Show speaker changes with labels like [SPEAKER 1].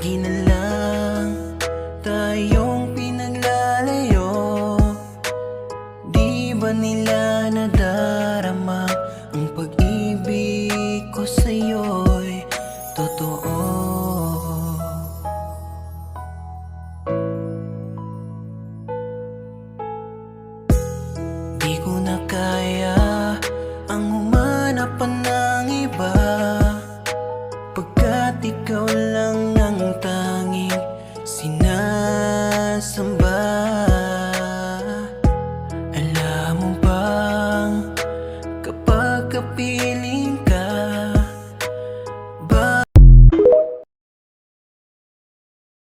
[SPEAKER 1] lagi na lang tayong pinaglalayo. Di ba nila nadarama ang pag-ibig ko sa'yo'y totoo? Di ko na kaya ang humanap pa ng iba, pagkat ikaw lang